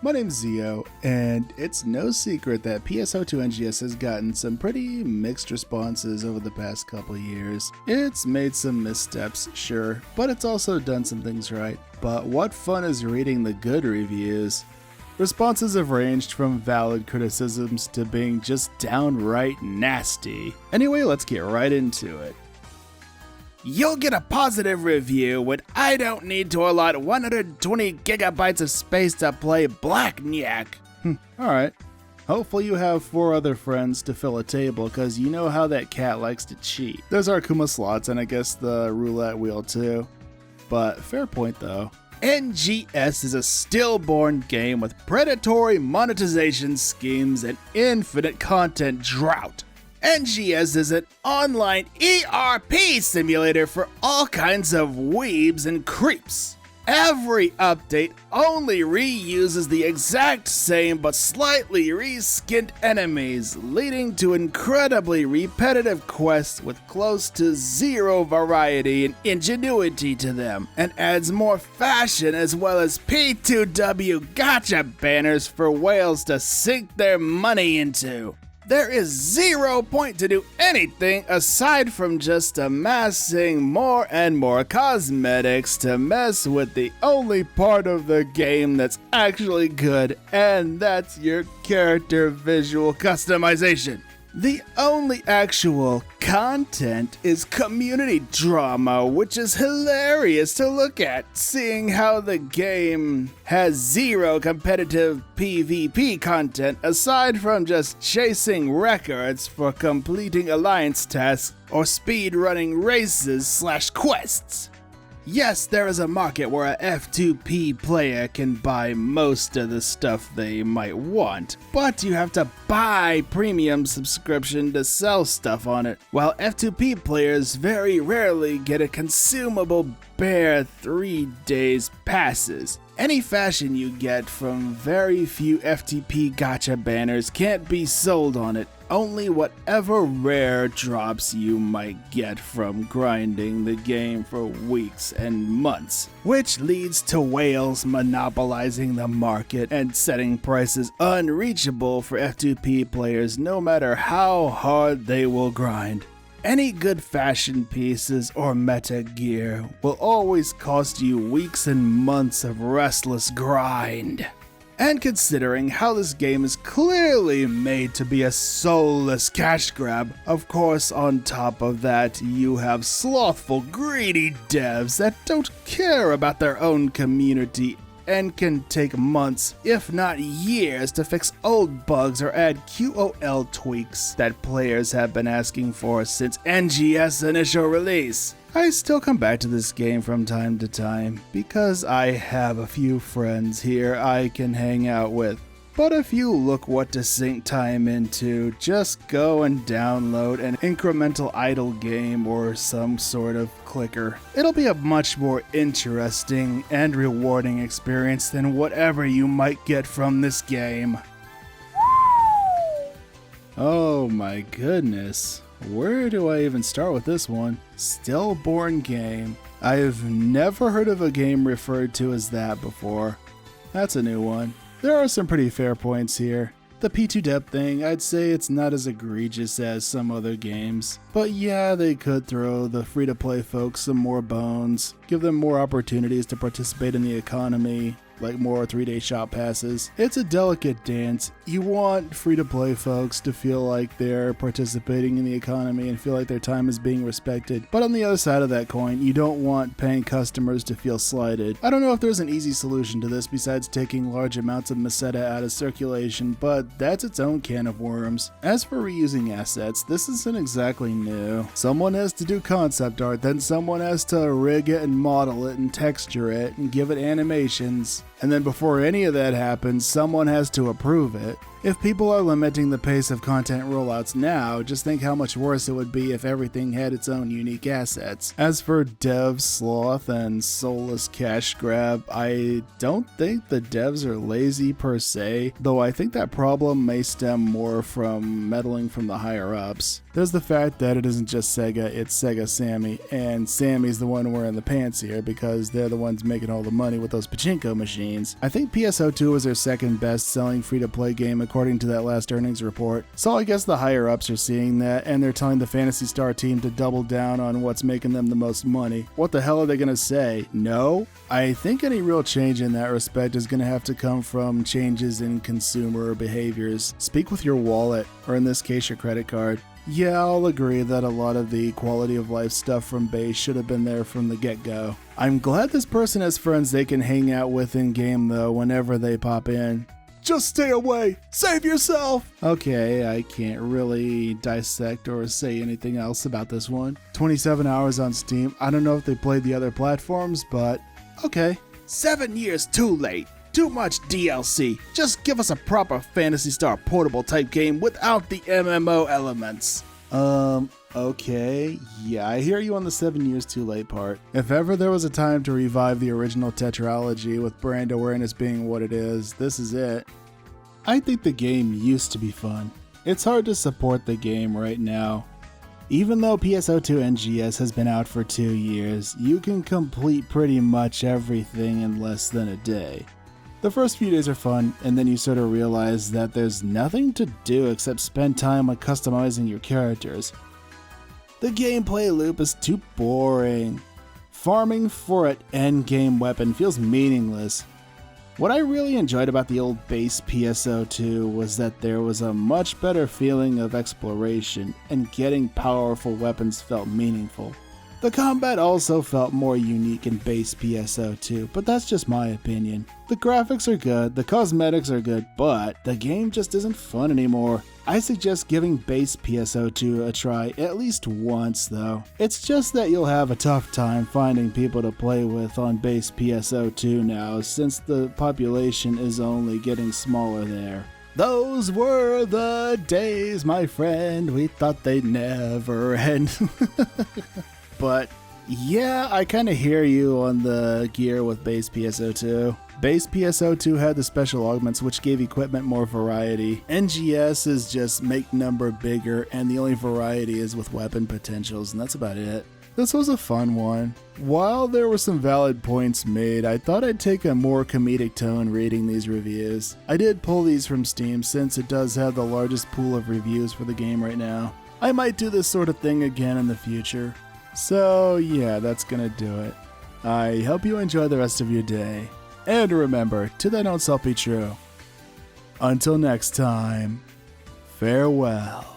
My name's Zio, and it's no secret that PSO2 NGS has gotten some pretty mixed responses over the past couple years. It's made some missteps, sure, but it's also done some things right. But what fun is reading the good reviews? Responses have ranged from valid criticisms to being just downright nasty. Anyway, let's get right into it. You'll get a positive review when I don't need to allot 120 gigabytes of space to play Blackjack. Alright. Hopefully you have 4 other friends to fill a table, cause you know how that cat likes to cheat. There's our Kuma slots and I guess the roulette wheel too. But fair point though. NGS is a stillborn game with predatory monetization schemes and infinite content drought. NGS is an online ERP simulator for all kinds of weebs and creeps. Every update only reuses the exact same but slightly reskinned enemies, leading to incredibly repetitive quests with close to zero variety and ingenuity to them, and adds more fashion as well as P2W gotcha banners for whales to sink their money into. There is 0 point to do anything aside from just amassing more and more cosmetics to mess with the only part of the game that's actually good, and that's your character visual customization. The only actual content is community drama, which is hilarious to look at, seeing how the game has 0 competitive PvP content aside from just chasing records for completing alliance tasks or speedrunning races/quests. Yes, there is a market where a F2P player can buy most of the stuff they might want, but you have to buy premium subscription to sell stuff on it, while F2P players very rarely get a consumable bare 3 days passes. Any fashion you get from very few FTP gotcha banners can't be sold on it, only whatever rare drops you might get from grinding the game for weeks and months, which leads to whales monopolizing the market and setting prices unreachable for F2P players no matter how hard they will grind. Any good fashion pieces or meta gear will always cost you weeks and months of restless grind. And considering how this game is clearly made to be a soulless cash grab, of course on top of that you have slothful greedy devs that don't care about their own community and can take months, if not years, to fix old bugs or add QOL tweaks that players have been asking for since NGS initial release. I still come back to this game from time to time because I have a few friends here I can hang out with. But if you look what to sink time into, just go and download an incremental idle game or some sort of clicker. It'll be a much more interesting and rewarding experience than whatever you might get from this game. Oh my goodness. Where do I even start with this one? Stillborn game. I've never heard of a game referred to as that before. That's a new one. There are some pretty fair points here. The P2W thing, I'd say it's not as egregious as some other games. But yeah, they could throw the free-to-play folks some more bones, give them more opportunities to participate in the economy, like more 3-day shop passes. It's a delicate dance. You want free-to-play folks to feel like they're participating in the economy and feel like their time is being respected. But on the other side of that coin, you don't want paying customers to feel slighted. I don't know if there's an easy solution to this besides taking large amounts of Meseta out of circulation, but that's its own can of worms. As for reusing assets, this isn't exactly new. Someone has to do concept art, then someone has to rig it and model it and texture it and give it animations. And then before any of that happens, someone has to approve it. If people are limiting the pace of content rollouts now, just think how much worse it would be if everything had its own unique assets. As for dev sloth and soulless cash grab, I don't think the devs are lazy per se, though I think that problem may stem more from meddling from the higher ups. There's the fact that it isn't just Sega, it's Sega Sammy, and Sammy's the one wearing the pants here because they're the ones making all the money with those pachinko machines. I think PSO2 was their second best selling free-to-play game according to that last earnings report, so I guess the higher-ups are seeing that and they're telling the Phantasy Star team to double down on what's making them the most money. What the hell are they gonna say? No? I think any real change in that respect is gonna have to come from changes in consumer behaviors. Speak with your wallet, or in this case your credit card. Yeah, I'll agree that a lot of the quality of life stuff from base should have been there from the get-go. I'm glad this person has friends they can hang out with in-game though whenever they pop in. Just stay away! Save yourself! Okay, I can't really dissect or say anything else about this one. 27 hours on Steam. I don't know if they played the other platforms, but okay. 7 years too late. Too much DLC. Just give us a proper Phantasy Star portable type game without the MMO elements. Okay. Yeah, I hear you on the 7 years too late part. If ever there was a time to revive the original tetralogy with brand awareness being what it is, this is it. I think the game used to be fun. It's hard to support the game right now. Even though PSO2 NGS has been out for 2 years, you can complete pretty much everything in less than a day. The first few days are fun, and then you sort of realize that there's nothing to do except spend time on customizing your characters. The gameplay loop is too boring. Farming for an endgame weapon feels meaningless. What I really enjoyed about the old base PSO2 was that there was a much better feeling of exploration, and getting powerful weapons felt meaningful. The combat also felt more unique in base PSO2, but that's just my opinion. The graphics are good, the cosmetics are good, but the game just isn't fun anymore. I suggest giving base PSO2 a try at least once though. It's just that you'll have a tough time finding people to play with on base PSO2 now, since the population is only getting smaller there. Those were the days, my friend, we thought they'd never end. But yeah, I kind of hear you on the gear with base PSO2. Base PSO2 had the special augments which gave equipment more variety. NGS is just make number bigger, and the only variety is with weapon potentials, and that's about it. This was a fun one. While there were some valid points made, I thought I'd take a more comedic tone reading these reviews. I did pull these from Steam since it does have the largest pool of reviews for the game right now. I might do this sort of thing again in the future. So yeah, that's gonna do it. I hope you enjoy the rest of your day. And remember, to thine own self be true. Until next time, farewell.